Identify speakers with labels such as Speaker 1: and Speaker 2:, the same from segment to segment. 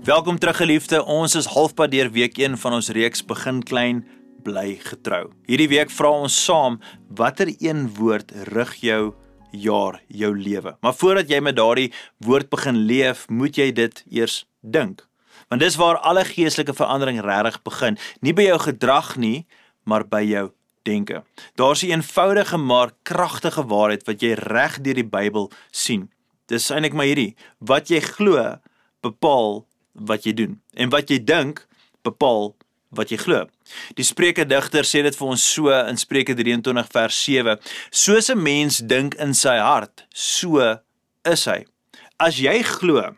Speaker 1: Welkom terug geliefde, ons is halfpad deur week 1 van ons reeks Begin Klein, Bly Getrou. Hierdie week vra ons saam, watter een woord rig jou jaar, jou lewe? Maar voordat jy met daardie woord begin leef, moet jy dit eers dink. Want dis waar alle geestelike verandering regtig begin. Nie by jou gedrag nie, maar by jou denke. Daar's 'n eenvoudige maar kragtige waarheid wat jy reg deur die Bybel sien. Dis eintlik maar hierdie, wat jy glo, bepaal wat jy doen. En wat jy dink, bepaal wat jy glo. Die Spreuke digter sê dit vir ons so in Spreuke 23 vers 7. Soos 'n mens dink in sy hart, so is hy. As jy glo,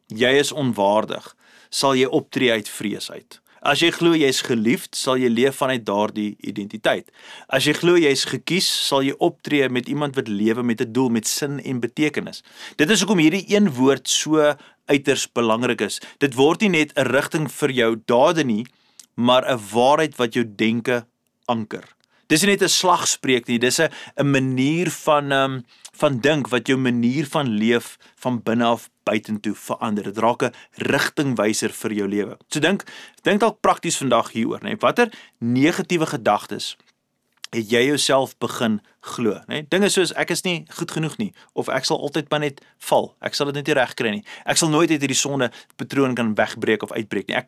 Speaker 1: jy is onwaardig, sal jy optree uit vrees uit. As jy glo jy is geliefd, sal jy leef vanuit daardie identiteit. As jy glo jy is gekies, sal jy optree met iemand wat lewe met 'n doel, met sin en betekenis. Dit is hoekom hierdie een woord so uiters belangrik is. Dit word nie net 'n rigting vir jou dade nie, maar 'n waarheid wat jou denke anker. Dis nie net 'n slagspreuk nie, dis 'n manier van dink wat jou manier van leef van binne af buitentoe verander. Dit raak 'n rigtingwyser vir jou lewe. So dink dalk prakties vandag hieroor, né? Watter negatiewe gedagtes het jy jouself begin glo, né? Dinge soos ek is nie goed genoeg nie, of ek sal altyd maar net val. Ek sal dit net nie reg kry nie. Ek sal nooit uit hierdie sonde patroon kan wegbreek of uitbreek nie. Ek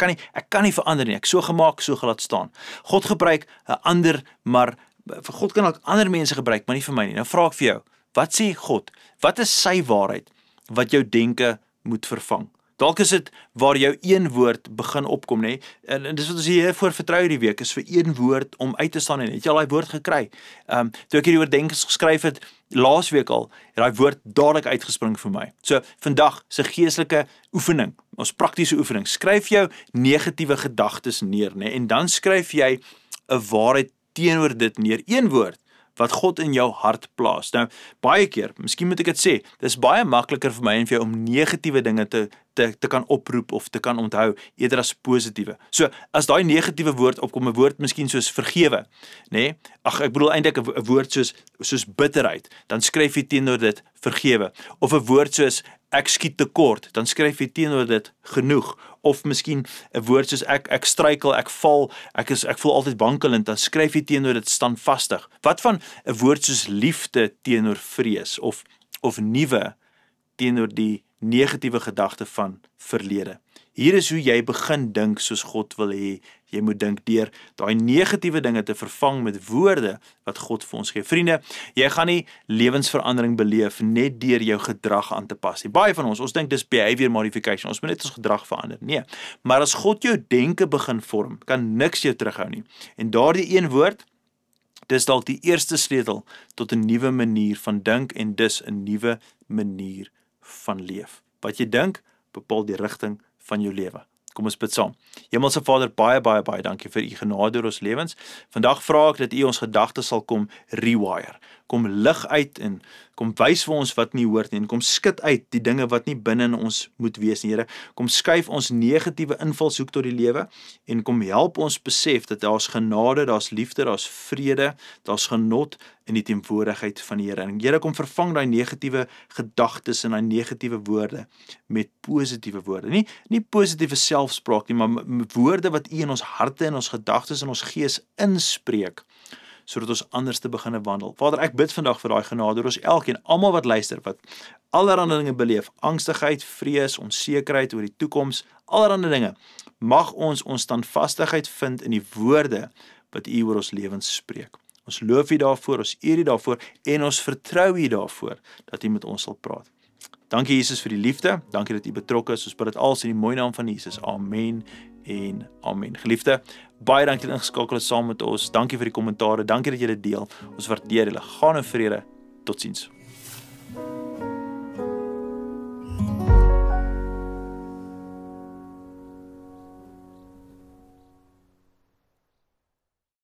Speaker 1: kan nie verander nie. Ek so gemaak, so gelaat staan. God gebruik 'n ander, maar vir God kan ook ander mense gebruik, maar nie vir my nie. Nou vra ek vir jou, wat sê God? Wat is sy waarheid wat jou denke moet vervang? Dalk is dit waar jou een woord begin opkom, né? En dis wat ons hiervoor vertrou hierdie week, is vir een woord om uit te staan en het jy al daai woord gekry? Toe ek hierdie oordenkings geskryf het, laasweek al, het daai woord dadelik uitgespring vir my. So, vandag is 'n geestelike oefening, ons praktiese oefening. Skryf jou negatiewe gedagtes neer, né? En dan skryf jy 'n waarheid teenoor dit neer, een woord wat God in jou hart plaas. Nou, baie keer, miskien moet ek dit sê, dis baie makliker vir my en vir jou om negatiewe dinge te kan oproep of te kan onthou, eerder as positiewe. So, as daai negatiewe woord opkom, 'n woord miskien soos vergewe, nê? Ek bedoel eintlik 'n woord soos bitterheid, dan skryf jy teenoor dit vergewe. Of 'n woord soos ek skiet tekort, dan skryf jy teenoor dit genoeg. Of miskien 'n woord soos ek struikel, ek val, ek voel altyd wankelend, dan skryf jy teenoor dit standvastig. Wat van 'n woord soos liefde teenoor vrees of nuwe teenoor die negatiewe gedagte van verlede? Hier is hoe jy begin dink soos God wil hê jy moet dink, deur daai negatiewe dinge te vervang met woorde wat God vir ons gee. Vriende, jy gaan nie lewensverandering beleef net deur jou gedrag aan te pas nie. Baie van ons dink dis behavior modification, ons moet net ons gedrag verander. Nee, maar as God jou denke begin vorm, kan niks jou terughou nie. En daardie een woord, dis dalk die eerste sleutel tot 'n nuwe manier van dink en dus 'n nuwe manier van leef. Wat jy dink, bepaal die rigting van jou lewe. Kom ons bid saam. Hemelse Vader, baie dankie vir u genade oor ons lewens. Vandag vra ek dat u ons gedagtes sal kom rewire. Kom lig uit en kom wys vir ons wat nie hoort nie en kom skud uit die dinge wat nie binne in ons moet wees nie, Here. Kom skuif ons negatiewe invalshoek tot die lewe en kom help ons besef dat daar's genade, daar's liefde, daar's vrede, daar's genot in die teenwoordigheid van die Here. En Here, kom vervang daai negatiewe gedagtes en daai negatiewe woorde met positiewe woorde. Nie positiewe selfspraak nie, maar woorde wat u in ons harte en ons gedagtes en ons gees inspreek, sodat ons anders te begin wandel. Vader, ek bid vandag vir daai genade oor ons elkeen, almal wat luister, wat allerlei dinge beleef, angstigheid, vrees, onsekerheid oor die toekoms, allerlei dinge. Mag ons standvastigheid vind in die woorde wat u oor ons lewens spreek. Ons loof u daarvoor, ons eer u daarvoor en ons vertrou u daarvoor dat u met ons sal praat. Dankie Jesus vir die liefde, dankie dat u betrokke is. Ons bid dit alles in die mooi naam van Jesus. Amen en amen. Geliefde, baie dankie dat jy ingeskakel is saam met ons. Dankie vir die kommentare, dankie dat jy dit deel. Ons waardeer julle. Gaan in vrede. Totsiens.